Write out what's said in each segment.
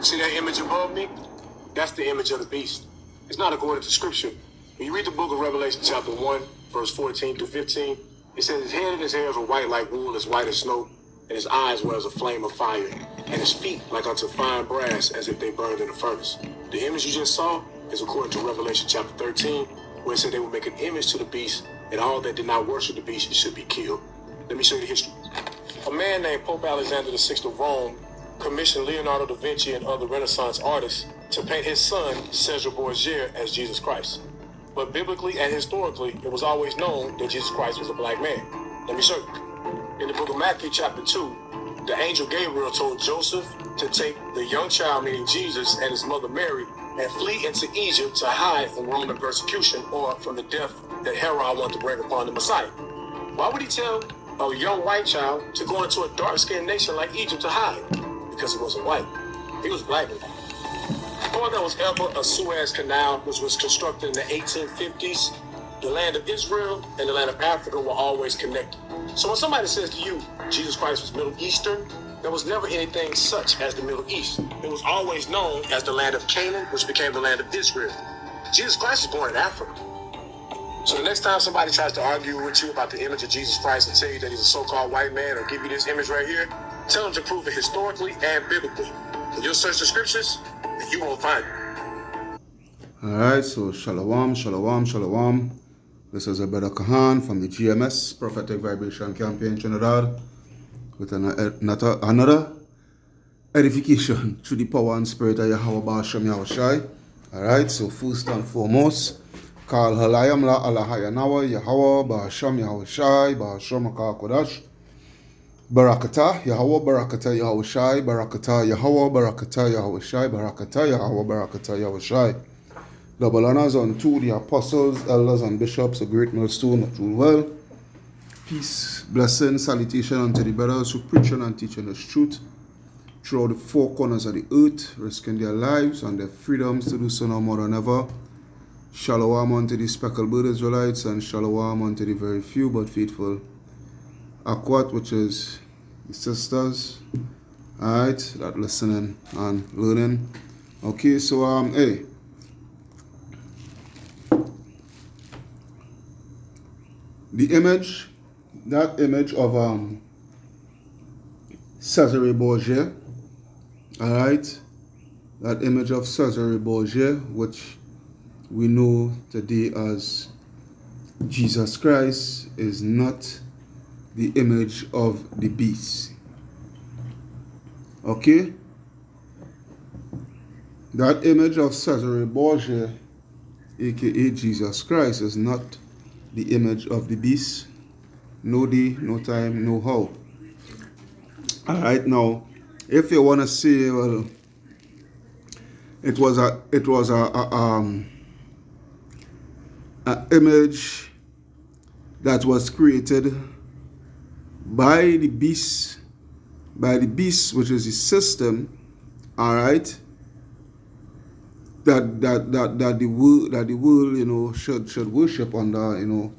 See that image above me? That's the image of the beast. It's not according to scripture. When you read the book of Revelation chapter 1, verse 14 through 15, it says his head and his hairs were white like wool, as white as snow, and his eyes were as a flame of fire, and his feet like unto fine brass, as if they burned in a furnace. The image you just saw is according to Revelation chapter 13, where it said they would make an image to the beast, and all that did not worship the beast should be killed. Let me show you the history. A man named Pope Alexander VI of Rome commissioned Leonardo da Vinci and other Renaissance artists to paint his son, Cesar Borgia, as Jesus Christ. But biblically and historically, it was always known that Jesus Christ was a black man. Let me show you. In the book of Matthew chapter 2, the angel Gabriel told Joseph to take the young child, meaning Jesus, and his mother Mary, and flee into Egypt to hide from Roman persecution or from the death that Herod wanted to bring upon the Messiah. Why would he tell a young white child to go into a dark-skinned nation like Egypt to hide? Because he wasn't white. He was black. Before there was ever a Suez Canal, which was constructed in the 1850s, the land of Israel and the land of Africa were always connected. So when somebody says to you, Jesus Christ was Middle Eastern, there was never anything such as the Middle East. It was always known as the land of Canaan, which became the land of Israel. Jesus Christ was born in Africa. So the next time somebody tries to argue with you about the image of Jesus Christ and tell you that he's a so-called white man, or give you this image right here, tell them to prove it historically and biblically. When you'll search the scriptures, and you won't find it. Alright, so shalom. This is a brother Kahan from the GMS, Prophetic Vibration Campaign Trinidad, with another edification through the power and spirit of Yahweh Ba'ashem Yahushai. Alright, so first and foremost, Kal Halayam La Alahayanawa Yahweh Ba'ashem Yahushai Ba'ashem Akal Kodash Barakata Yahweh Barakata Yahushai Barakata Yahweh Barakata Yahushai Barakata Yahweh Barakata Yahushai. Double honors unto the apostles, elders, and bishops, a great millstone that rule well. Peace, blessing, salutation unto the brothers who preaching and teaching us truth throughout the four corners of the earth, risking their lives and their freedoms to do so no more than ever. Shalom unto the speckled bird Israelites, and shalom unto the very few but faithful Akwat, which is the sisters, alright, that listening and learning. Okay, so hey, the image, that image of Cesar Borgia, alright, that image of Cesar Borgia, which we know today as Jesus Christ, is not the image of the beast. Okay? That image of Cesar Borgia, aka Jesus Christ, is not the image of the beast. No day, no time, no how. Alright, now, if you want to say, well, it was a image that was created by the beast, which is the system, alright, that the world, you know, should worship under, you know,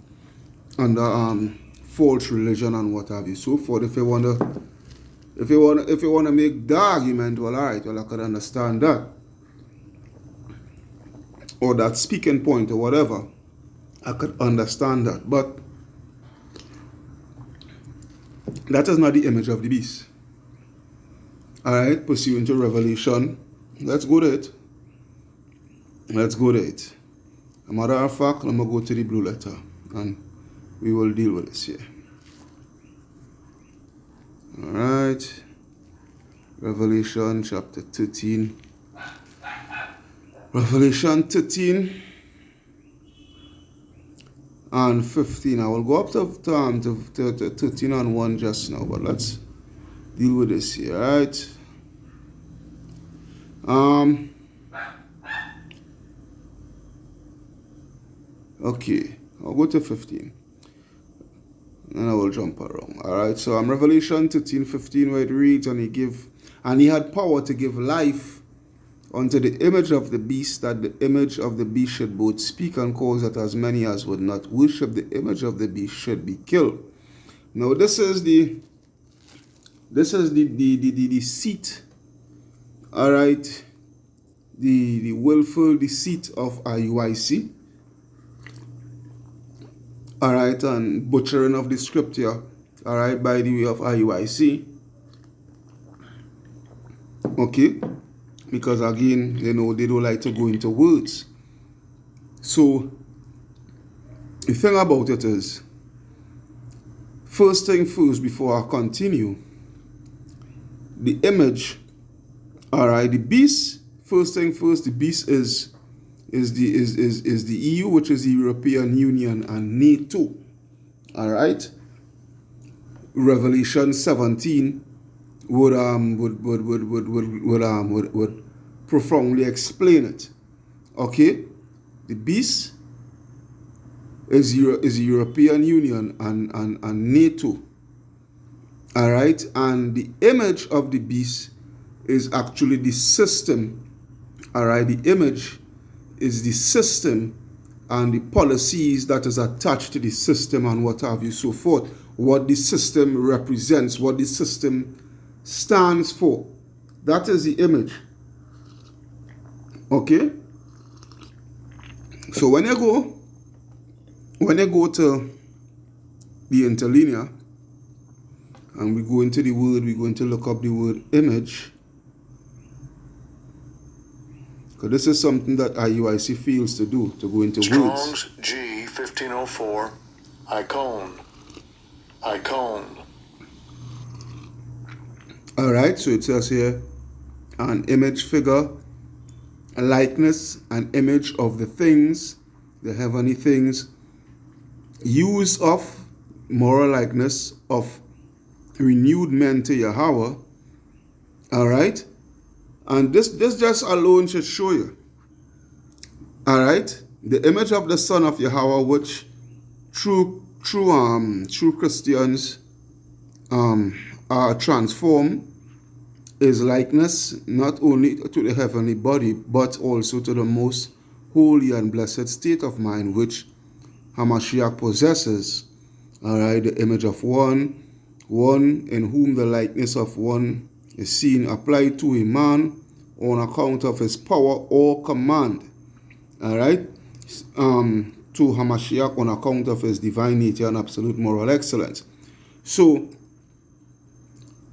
under false religion and what have you, so forth. If you want to make the argument, well, alright, well, I could understand that, or that speaking point or whatever, I could understand that, but that is not the image of the beast. Alright, pursuant to Revelation, let's go to it. As a matter of fact, I'm going to go to the blue letter and we will deal with this here. Alright, Revelation chapter 13. Revelation 13 and 15. I will go up to 13 and 1 just now, but let's deal with this here, alright? Okay, I'll go to 15. And I will jump around. Alright, so Revelation 13:15, where it reads, and he had power to give life unto the image of the beast, that the image of the beast should both speak and cause that as many as would not worship the image of the beast should be killed. Now this is the seat all right, the willful deceit of iuic, all right, and butchering of the scripture, all right, by the way of iuic, okay, because again, they don't like to go into words. So the thing about it is, first thing first, before I continue, the image, all right, the beast. First thing first, the beast is the EU, which is the European Union, and NATO. All right. Revelation 17 would profoundly explain it. Okay, the beast is the European Union and NATO. All right, and the image of the beast is actually the system. All right, the image is the system and the policies that is attached to the system and what have you, so forth. What the system represents, what the system stands for. That is the image. Okay? So when you go to the interlinear and we go into the word, we're going to look up the word image. Because this is something that iuic feels to do, to go into Strong's words. G 1504, icon. All right, so it says here, an image, figure, a likeness, an image of the things, the heavenly things, use of, moral likeness of renewed men to Yahweh. All right, and this just alone should show you. All right, the image of the Son of Yahweh, which true Christians are transformed, is likeness not only to the heavenly body but also to the most holy and blessed state of mind which Hamashiach possesses. All right, the image of one in whom the likeness of one is seen applied to a man on account of his power or command. All right, to Hamashiach on account of his divine nature and absolute moral excellence. So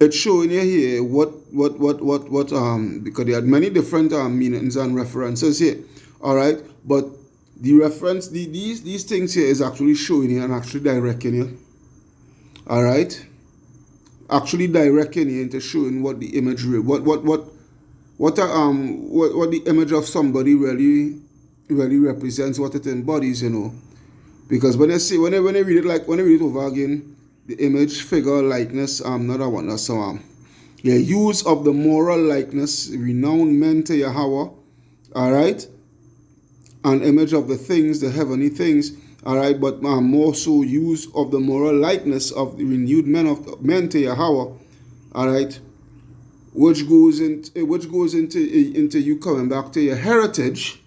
it's showing you here what because there are many different meanings and references here. All right, but the reference, these things here is actually showing you and actually directing you. All right, actually directing you into showing what the imagery, what the image of somebody really represents, what it embodies, you know. Because when I read it over again, the image, figure, likeness, not a one, that's yeah, use of the moral likeness, renowned men to Yahweh, all right, an image of the things, the heavenly things, all right, but more so use of the moral likeness of the renewed men to Yahweh, all right, which goes into you coming back to your heritage.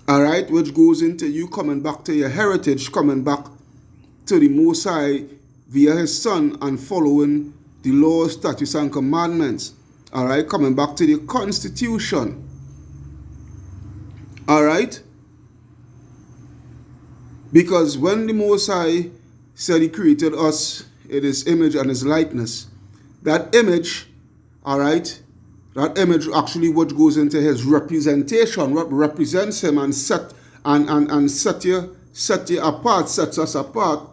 All right, which goes into you coming back to your heritage, coming back to the Most High via His Son and following the laws, statutes, and commandments. All right, coming back to the Constitution. All right, because when the Most High said He created us in His image and His likeness, that image, all right, that image actually what goes into His representation, what represents Him and set you apart, sets us apart.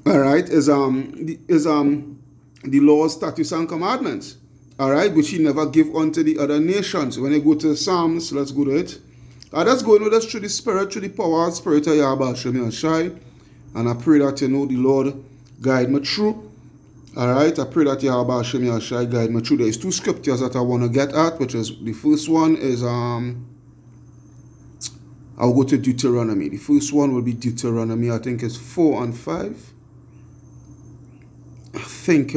All right, is the laws, statutes, and commandments. All right, which He never give unto the other nations. When you go to the Psalms, let's go to it. Let's go with us through the Spirit, through the power, Spirit of Yahweh Shem Shai. And I pray that you know the Lord guide me through. All right, I pray that Yahweh Shem Shai guide me through. There's two scriptures that I want to get at, which is the first one is I'll go to Deuteronomy. The first one will be Deuteronomy. I think it's 4 and 5. I think,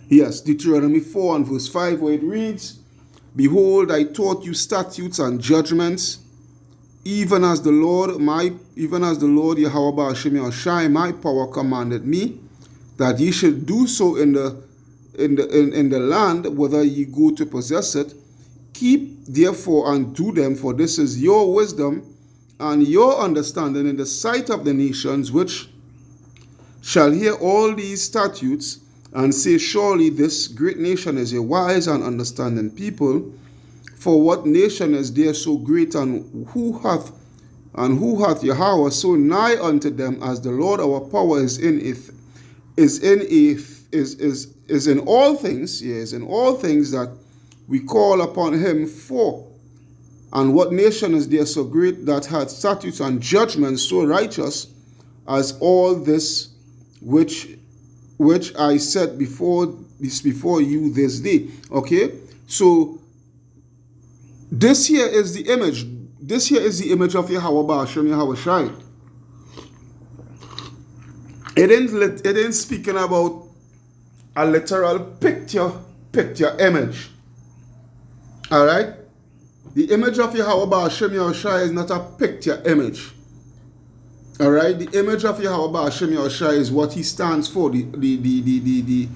yes, Deuteronomy 4 and verse 5, where it reads, "Behold, I taught you statutes and judgments, even as the Lord Yahweh Shem Shai, my power commanded me, that ye should do so in the in the land, whither ye go to possess it. Keep therefore and do them, for this is your wisdom and your understanding in the sight of the nations, which shall hear all these statutes, and say, surely this great nation is a wise and understanding people. For what nation is there so great, and who hath Yahweh so nigh unto them as the Lord our power is in all things, yes, in all things that we call upon him for. And what nation is there so great that hath statutes and judgments so righteous as all this which I set before you this day? Okay, so this here is the image. This here is the image of Yahweh Ba'ashem Yahweh Shai. It ain't speaking about a literal picture image. All right, the image of Yahweh Ba'ashem Yahweh Shai is not a picture image. All right, the image of Yahweh Ba'ashem Yahweh Shai is what he stands for. The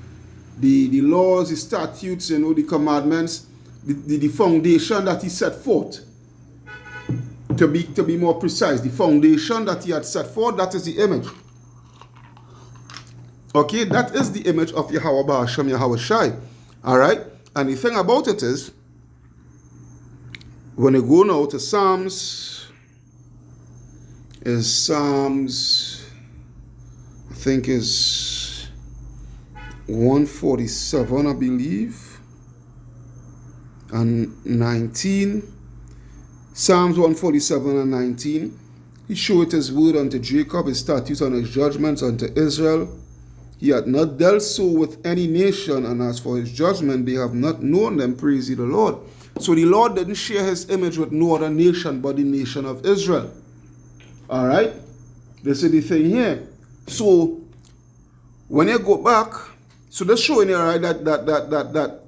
laws, the statutes, the commandments, the foundation that he set forth. To be more precise, the foundation that he had set forth, that is the image. Okay, that is the image of Yahweh Ba'ashem Yahweh Shai. All right, and the thing about it is, when you go now to Psalms, I think is 147, I believe, and 19. Psalms 147 and 19. He showeth his word unto Jacob, his statutes and his judgments unto Israel. He hath not dealt so with any nation, and as for his judgment, they have not known them. Praise ye the Lord. So the Lord didn't share his image with no other nation but the nation of Israel. All right? This is the thing here. So when you go back, so that's showing you, right, that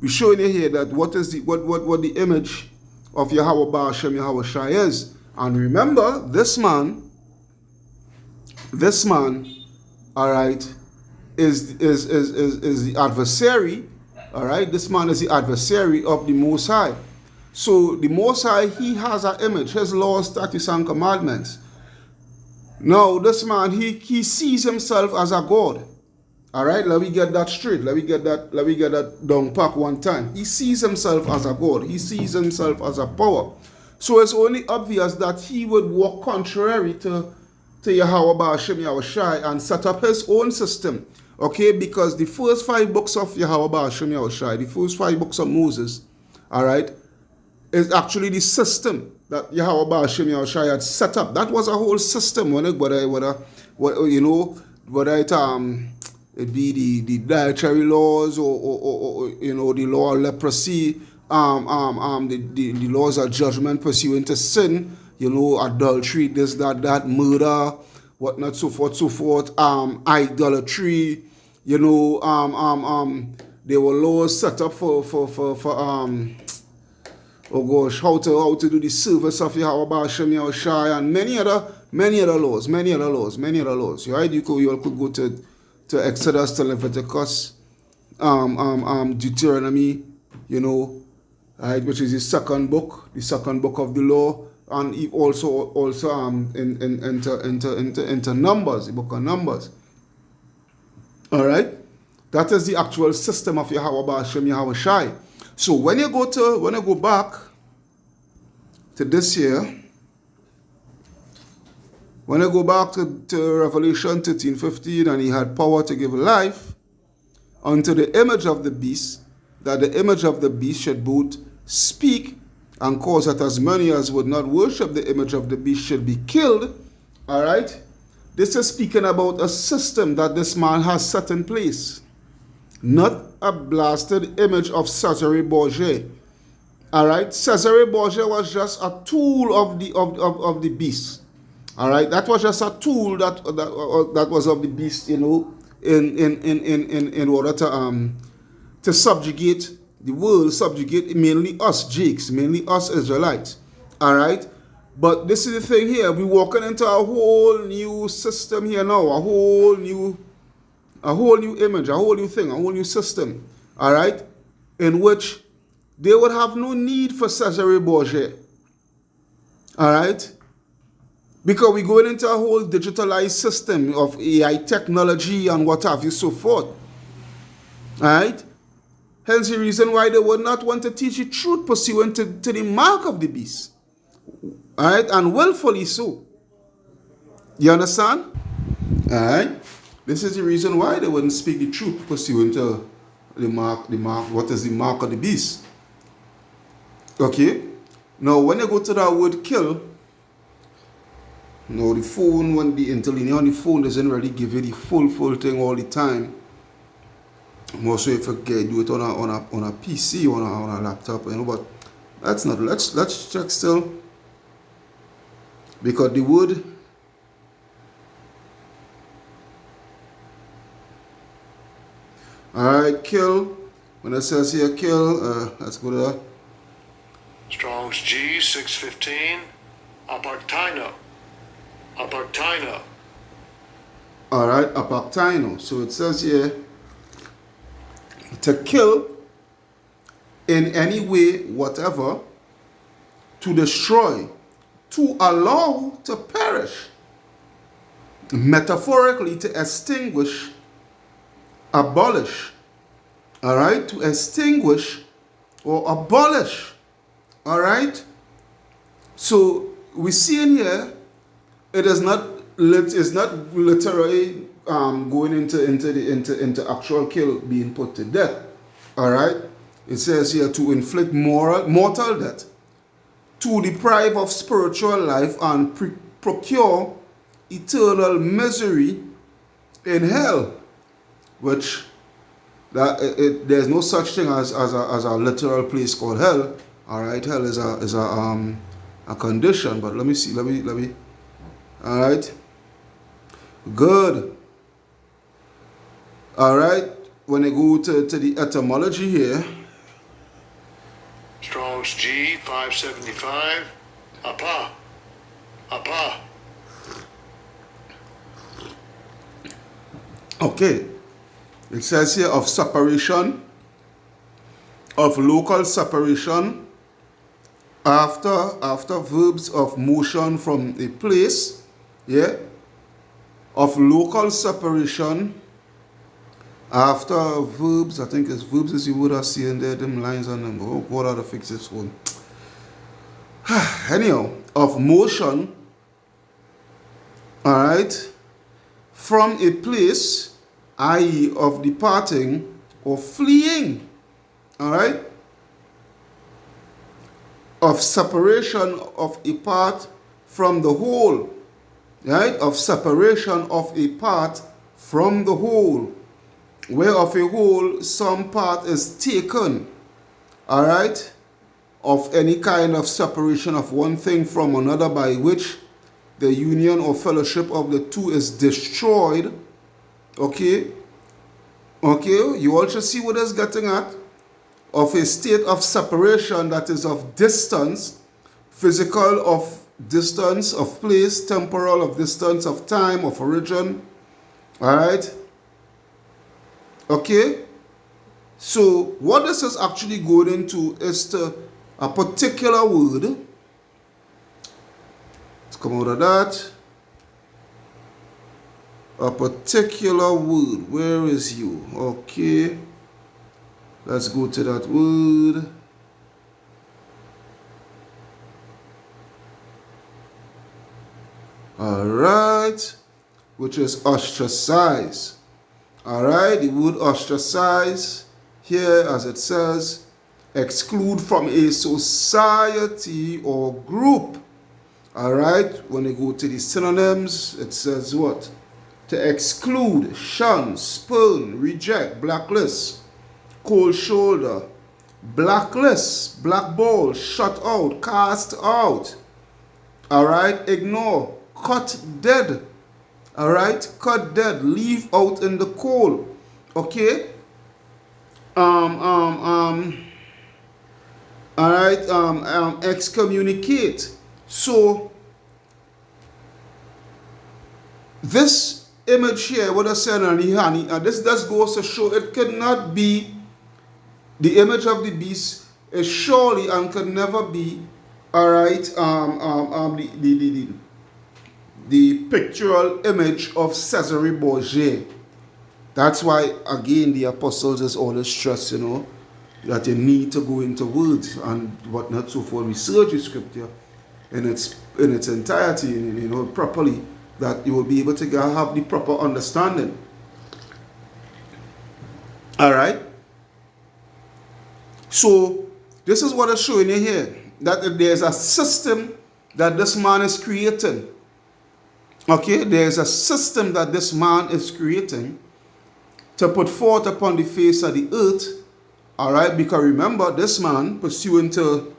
we're showing you here that what the image of Yahweh Ba'ashem Yahweh Shai is. And remember, this man, all right, is the adversary. All right, this man is the adversary of the Most High. So the Most High, he has an image, his laws, statutes, and commandments. Now this man, he sees himself as a God. All right, let me get that straight. Let me get that down pack one time. He sees himself as a God. He sees himself as a power. So it's only obvious that he would walk contrary to Yahweh Ba'ashem Yahweh Shai and set up his own system. Okay, because the first 5 books of Yahweh Ba'ashem Yahweh Shai, the first 5 books of Moses, all right, is actually the system that Yahweh Ba'ashem Yahweh Shai had set up. That was a whole system. Whether it be the dietary laws or the law of leprosy, the laws of judgment pursuant to sin, adultery, this, that, murder, whatnot, so forth, idolatry, there were laws set up for how to do the service of Yahweh Ba'ashem Yahweh Shai, and many other laws, right? You could go to Exodus, to Leviticus, Deuteronomy, right, which is the second book of the law, and also into Numbers, the book of Numbers. All right, that is the actual system of Yahweh Ba'ashem Yahweh Shai. So when you go back to this here, when I go back to Revelation 13:15, and he had power to give life unto the image of the beast, that the image of the beast should both speak and cause that as many as would not worship the image of the beast should be killed. All right? This is speaking about a system that this man has set in place, not a blasted image of Cesar Borgia. All right? Cesar Borgia was just a tool of the beast. All right, that was just a tool that was of the beast, in order to subjugate the world, subjugate mainly us Jakes, mainly us Israelites. All right, but this is the thing here: we're walking into a whole new system here now, a whole new a whole new image, a whole new thing, a whole new system, all right, in which they would have no need for Cesar Borgia, all right, because we're going into a whole digitalized system of AI technology and what have you, so forth, all right. Hence the reason why they would not want to teach you truth pursuant to the mark of the beast, all right, and willfully so. You understand? All right. This is the reason why they wouldn't speak the truth pursuant to the mark. What is the mark of the beast? Okay. Now, when you go to that word kill, now the phone, when the interlinear on the phone doesn't really give you the full thing all the time. More so if you do it on a PC or on a laptop, you know. But that's not. Let's check still, because the word. Alright, kill. When it says here kill, let's go to that. Strong's G 615. Apartino. Apartino. Alright, apoptino. So it says here to kill in any way, whatever, to destroy, to allow to perish. Metaphorically, to extinguish, abolish, all right, to extinguish or abolish, all right. So we see in here, it's not literally going into actual kill, being put to death, all right. It says here to inflict mortal death, to deprive of spiritual life and procure eternal misery in hell. Which there's no such thing as a literal place called hell. All right, hell is a condition. But let me see. Let me. All right. Good. All right. When I go to the etymology here. Strong's G 575. Apa. Okay. It says here of separation, of local separation, after verbs of motion from a place, yeah, of local separation, after verbs, I think it's verbs as you would have seen there, them lines on them. Oh, what are the fix this one? Anyhow, of motion, all right, from a place, i.e. of departing or fleeing, all right, of separation of a part from the whole, right, of separation of a part from the whole, where of a whole some part is taken, all right, of any kind of separation of one thing from another, by which the union or fellowship of the two is destroyed. Okay, you also see what it's getting at, of a state of separation that is of distance, physical of distance, of place, temporal of distance, of time, of origin, all right, okay. So what this is actually going into is to a particular word. Let's come out of that. A particular word. Where is you? Okay. Let's go to that word. Alright. Which is ostracize. Alright. The word ostracize here, as it says, exclude from a society or group. Alright. When you go to the synonyms, it says what? To exclude, shun, spurn, reject, blacklist, cold shoulder, blacklist, blackball, shut out, cast out, all right, ignore, cut dead, all right, cut dead, leave out in the cold, okay, all right, excommunicate. So this image here, what I said on the honey, and this just goes to show it cannot be the image of the beast. Is surely and could never be, all right, the pictorial image of Cesar Borgia. That's why, again, the apostles is always stress, that you need to go into words and whatnot, so for research the scripture in its entirety, properly, that you will be able to have the proper understanding. All right. So this is what I'm showing you here, that if there's a system that this man is creating, okay, there's a system that this man is creating to put forth upon the face of the earth, all right, because remember, this man, pursuant to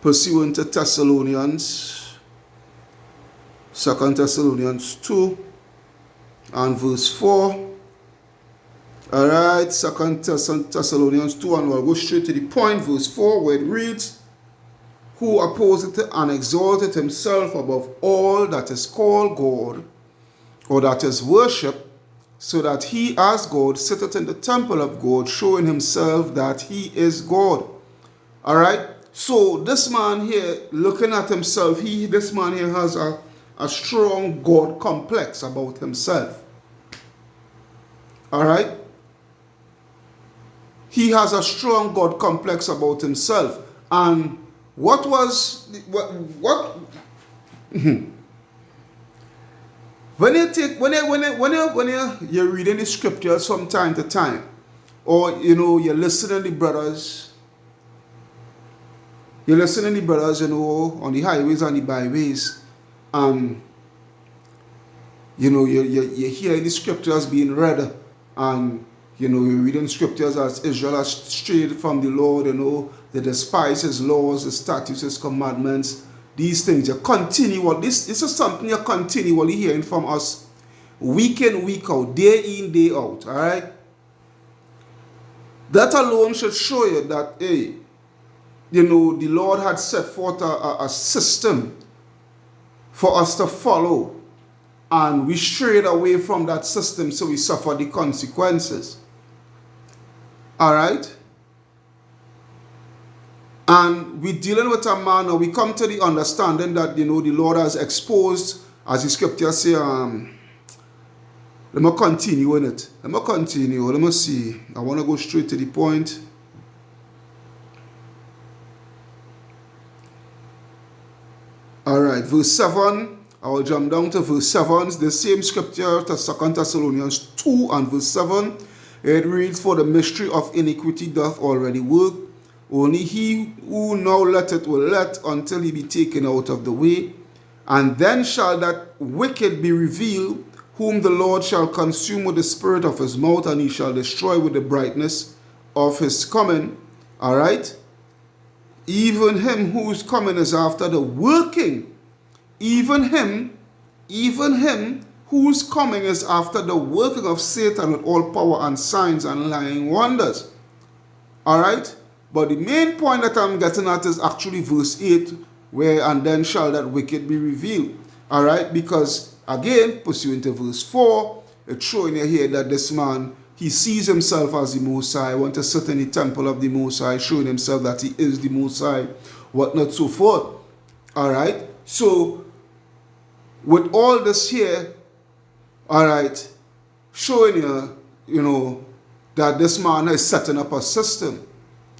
Thessalonians, 2 Thessalonians 2 and verse 4, all right, 2 Thessalonians 2, and we'll go straight to the point, verse 4, where it reads, who opposeth and exalteth himself above all that is called God, or that is worshipped, so that he as God sitteth in the temple of God, showing himself that he is God. All right, so this man here, looking at himself, this man here has a strong God complex about himself. All right, he has a strong God complex about himself. And what when you're reading the scriptures from time to time, or you're listening to brothers, on the highways and the byways, you hear the scriptures being read, and you're reading scriptures as Israel has strayed from the Lord, they despise his laws, his statutes, his commandments. These things, this is something you're continually hearing from us, week in, week out, day in, day out, all right? That alone should show you that, hey, the Lord had set forth a system for us to follow, and we strayed away from that system, so we suffer the consequences. All right? And we're dealing with a man, or we come to the understanding that, the Lord has exposed, as the scripture say, let me continue in it. Let me see. I want to go straight to the point. All right, verse 7. I will jump down to verse 7. The same scripture, to 2 Thessalonians 2 and verse 7. It reads, for the mystery of iniquity doth already work. Only he who now letteth will let until he be taken out of the way. And then shall that wicked be revealed, whom the Lord shall consume with the spirit of his mouth, and he shall destroy with the brightness of his coming. All right? Even him whose coming is after the working. Even him whose coming is after the working of Satan with all power and signs and lying wonders. All right? But the main point that I'm getting at is actually verse 8, where, and then shall that wicked be revealed. All right? Because, again, pursuant to verse 4, it's showing you here that this man, he sees himself as the Most High, want to sit in the temple of the Most High, showing himself that he is the Most High, whatnot, so forth. All right? So, with all this here, all right, showing you, that this man is setting up a system.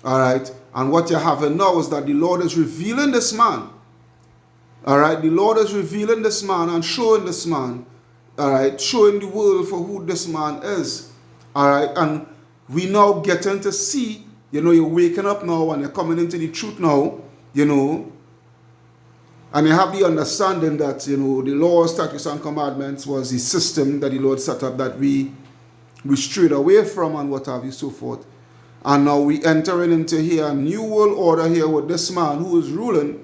All right, and what you're having now is that the Lord is revealing this man. All right, the Lord is revealing this man and showing this man. All right, showing the world for who this man is. All right, and we now getting to see, you're waking up now and you're coming into the truth now, and you have the understanding that, the laws, statutes, and commandments was the system that the Lord set up that we strayed away from and what have you, so forth. And now we entering into here a new world order here with this man who is ruling,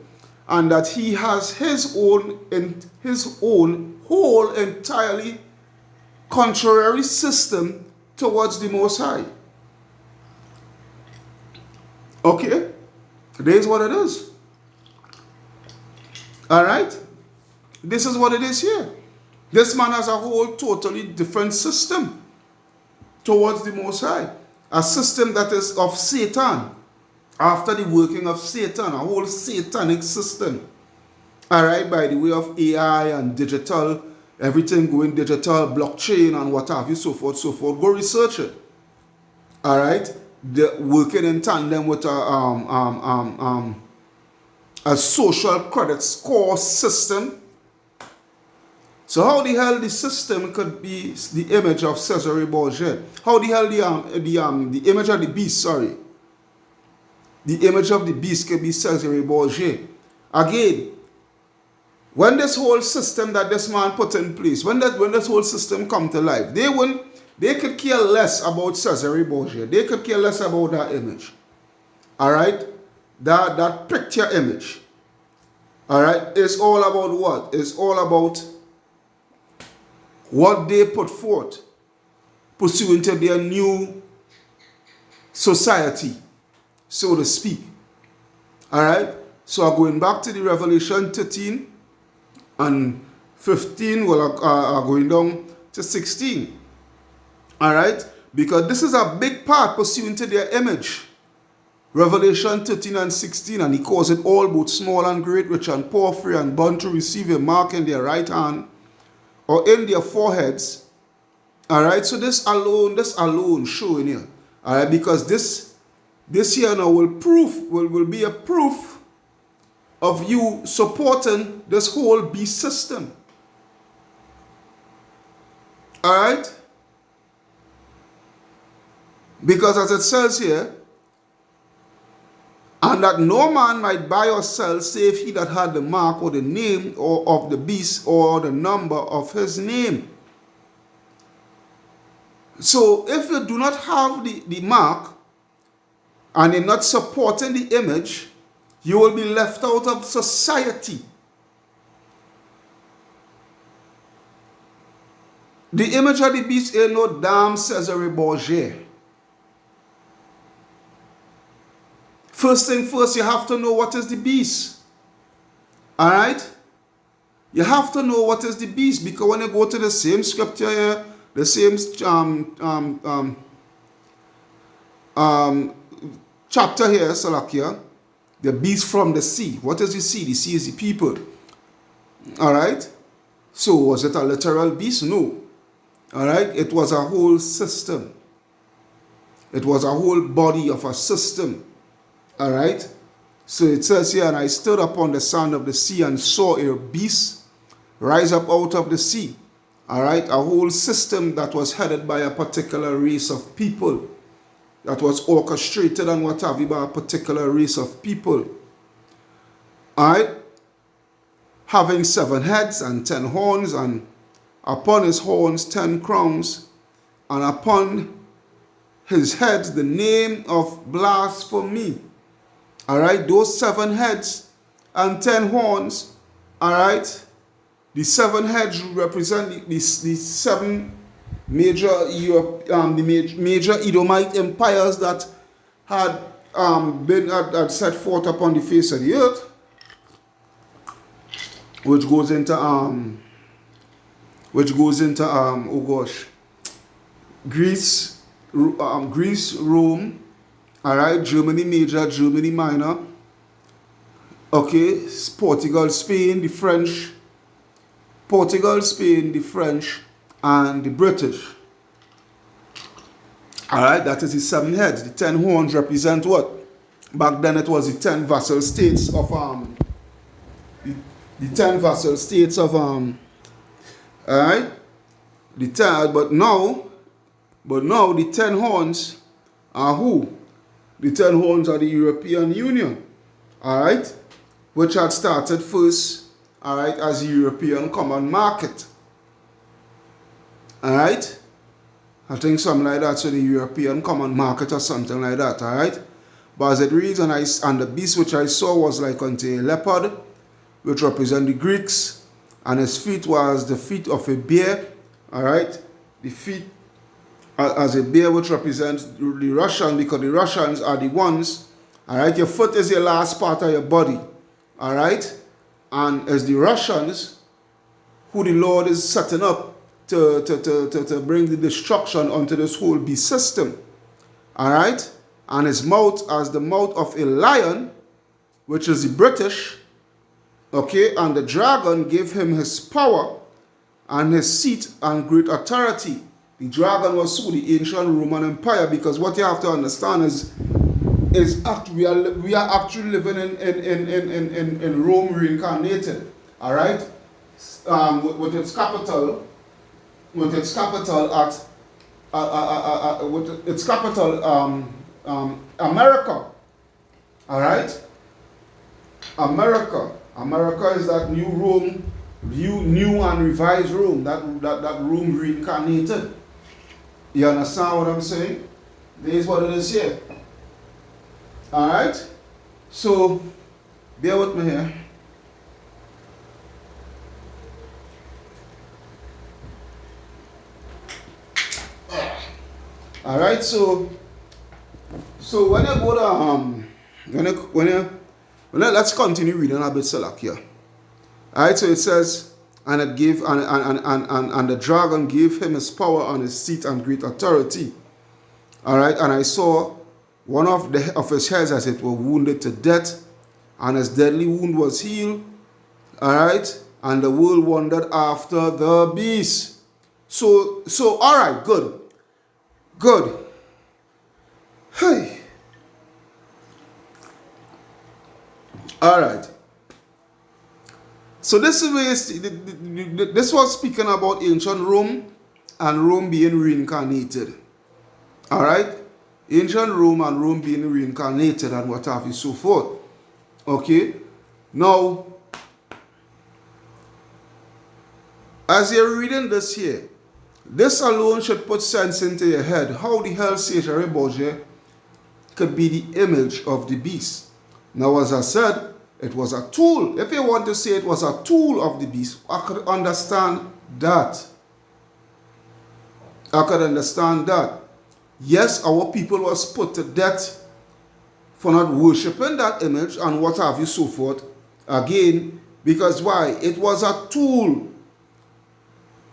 and that he has his own whole entirely contrary system towards the Most High. Okay? There's what it is. All right? This is what it is here. This man has a whole totally different system towards the Most High. A system that is of Satan, after the working of Satan, a whole satanic system. Alright, by the way of AI and digital, everything going digital, blockchain and what have you, so forth, so forth. Go research it. Alright? They're working in tandem with a social credit score system. So how the hell the system could be the image of Cesar Borgia? How the hell the image of the beast, sorry. The image of the beast could be Cesar Borgia. Again, when this whole system that this man put in place, when this whole system come to life, they could care less about Cesar Borgia. They could care less about that image. Alright? That picture image. Alright? It's all about what? It's all about what they put forth pursuant to their new society, so to speak. Alright? So going back to the Revelation 13 and 15, well, are going down to 16. Alright? Because this is a big part pursuant to their image. Revelation 13 and 16, and he calls it all, both small and great, rich and poor, free and bond, to receive a mark in their right hand or in their foreheads. Alright, so this alone showing here. Alright, because this here now will be a proof of you supporting this whole beast system. Alright? Because as it says here, and that no man might buy or sell save he that had the mark or the name or of the beast or the number of his name. So if you do not have the mark and you're not supporting the image, you will be left out of society. The image of the beast ain't no damn Cesar Borgia. First thing first, you have to know what is the beast. Alright? You have to know what is the beast, because when you go to the same scripture here, the same chapter here, Salakia, the beast from the sea. What is the sea? The sea is the people. Alright? So was it a literal beast? No. Alright? It was a whole system. It was a whole body of a system. Alright, so it says here, and I stood upon the sand of the sea and saw a beast rise up out of the sea. Alright, a whole system that was headed by a particular race of people, that was orchestrated and what have you by a particular race of people. Alright, having 7 heads and 10 horns, and upon his horns 10 crowns, and upon his heads the name of blasphemy. Alright, those 7 heads and 10 horns, alright, the 7 heads represent the 7 major major Edomite empires that had been set forth upon the face of the earth, which goes into oh gosh, Greece, Rome. Alright, Germany major, Germany minor. Okay, Portugal, Spain, the French. Portugal, Spain, the French, and the British. Alright, that is the 7 heads. The 10 horns represent what? Back then it was the 10 vassal states of the 10 vassal states of alright? The 10, but now the 10 horns are who? The 10 horns are the European Union, alright, which had started first, alright, as the European Common Market, alright, I think something like that, so the European Common Market or something like that, alright, but as it reads, and the beast which I saw was like unto a leopard, which represent the Greeks, and his feet was the feet of a bear, alright, the feet as a bear, which represents the Russians, because the Russians are the ones, alright, your foot is your last part of your body, alright, and as the Russians who the Lord is setting up to bring the destruction onto this whole beast system. All right? And his mouth as the mouth of a lion, which is the British. Okay? And the dragon gave him his power and his seat and great authority. The dragon was through the ancient Roman Empire, because what you have to understand is we are actually living in Rome reincarnated. All right? With its capital America. All right? America is that new Rome, new and revised Rome, that Rome reincarnated. You understand what I'm saying? This is what it is here. All right? So, bear with me here. All right, so when you go to let's continue reading a bit select here. All right, so it says, and it gave and the dragon gave him his power and his seat and great authority. All right, and I saw one of his heads as it were wounded to death, and his deadly wound was healed. All right, and the world wandered after the beast. So all right, good. Hey. All right. So this was speaking about ancient Rome and Rome being reincarnated. All right, ancient Rome and Rome being reincarnated and what have you, so forth. Okay. Now, as you're reading this here, this alone should put sense into your head. How the hell Cesar Borgia could be the image of the beast? Now, as I said, it was a tool. If you want to say it was a tool of the beast, I could understand that. Yes, our people was put to death for not worshipping that image and what have you, so forth. Again, because why? It was a tool.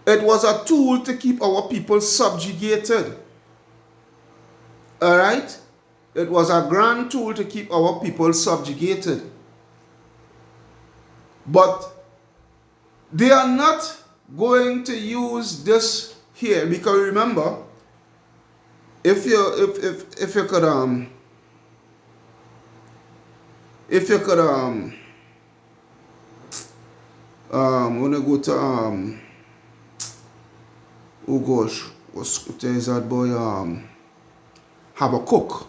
It was a tool to keep our people subjugated. All right? It was a grand tool to keep our people subjugated. But they are not going to use this here, because remember, if you could when I go to oh gosh, what scripture is that boy? Habakkuk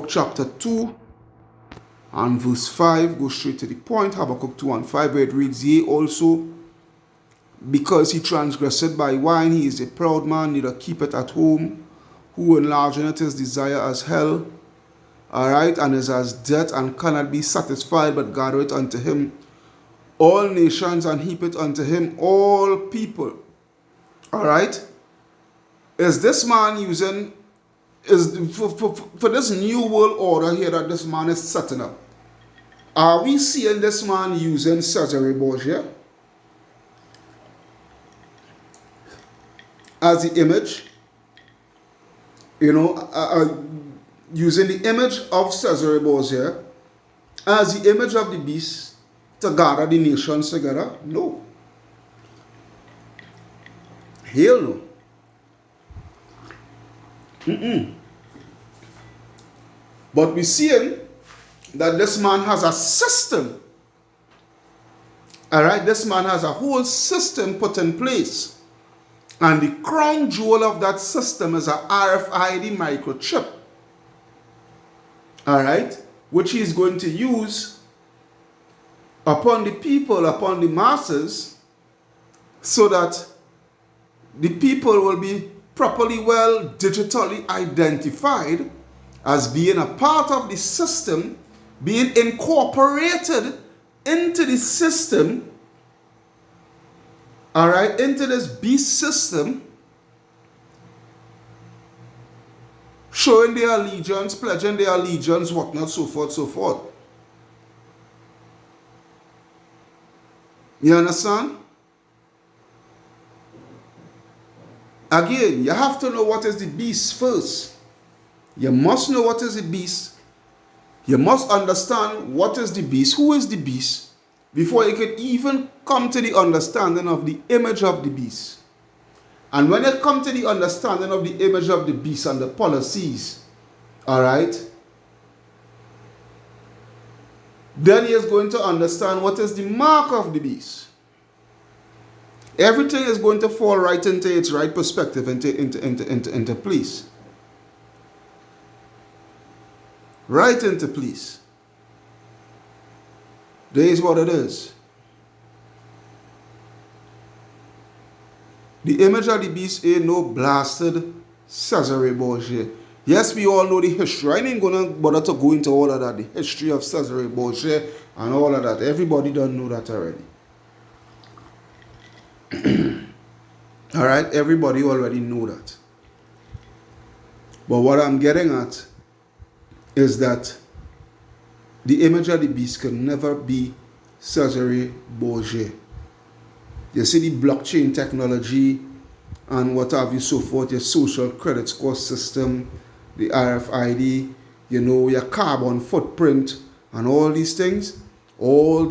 chapter 2 and verse 5, go straight to the point. Habakkuk 2 and 5, where it reads, Yea also, because he transgressed by wine, he is a proud man, neither keepeth at home, who enlargeth his desire as hell, all right, and is as death, and cannot be satisfied, but gathereth unto him all nations, and heapeth unto him all people. All right? Is this man using, for this new world order here that this man is setting up, are we seeing this man using Cesar Borgia as the image? You know, using the image of Cesar Borgia as the image of the beast to gather the nations together? No. Hell no. But we're seeing that this man has a system. All right, this man has a whole system put in place. And the crown jewel of that system is a RFID microchip. All right, which he is going to use upon the people, upon the masses, so that the people will be properly well digitally identified as being a part of the system, being incorporated into the system, all right, into this beast system, showing their allegiance, pledging their allegiance, whatnot, so forth, so forth. You understand? Again, you have to know what is the beast first. You must know what is the beast. You must understand what is the beast, who is the beast, before you can even come to the understanding of the image of the beast. And when you come to the understanding of the image of the beast and the policies, all right, then he is going to understand what is the mark of the beast. Everything is going to fall right into its right perspective, into place. Right into place. There is what it is. The image of the beast ain't no blasted Cesar Borgia. Yes, we all know the history. I ain't gonna bother to go into all of that. The history of Cesar Borgia and all of that. Everybody don't know that already. Alright, everybody already know that. But what I'm getting at is that the image of the beast can never be Cesar Borgia. You see the blockchain technology and what have you so forth, your social credit score system, the RFID, you know, your carbon footprint and all these things are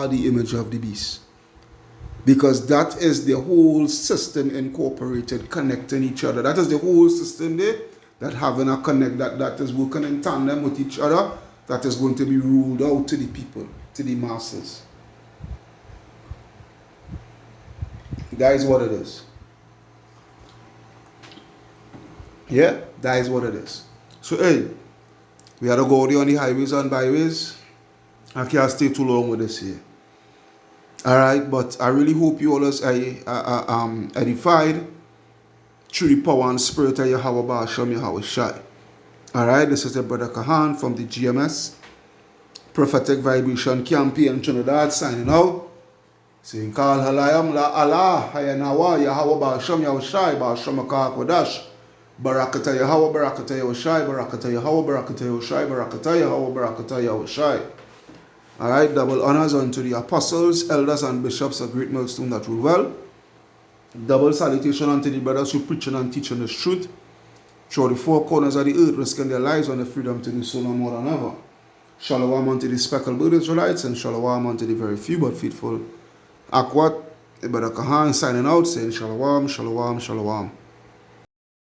the image of the beast. Because that is the whole system incorporated, connecting each other. That is the whole system there, that having a connect, that is working in tandem with each other, that is going to be ruled out to the people, to the masses. That is what it is. Yeah, that is what it is. So, hey, we had to go there on the highways and byways. I can't stay too long with this here. Alright, but I really hope you all are edified through the power and spirit of Yahweh Ba'Shem Yahweh Shai. Alright, this is your brother Kahan from the GMS Prophetic Vibration Campaign Trinidad signing out. Saying, Kal Halayam La Allah, Hayanawa, Yahweh Ba'Shem Yahweh Shai, Ba'Shem Kodash, Barakata Yahweh, Barakata Yahweh Shai, Barakata Yahweh, Barakata Yahweh Shai, Barakata Yahweh, Barakata Yahweh Shai. Alright, double honors unto the apostles, elders, and bishops, a great milestone that rule well. Double salutation unto the brothers who preaching and teaching the truth through the four corners of the earth, risking their lives on the freedom to do so no more than ever. Shalom unto the speckled Israelites, and shalom unto the very few but faithful. Akwat, Brother Kahan signing out, saying shalom, shalom, shalom.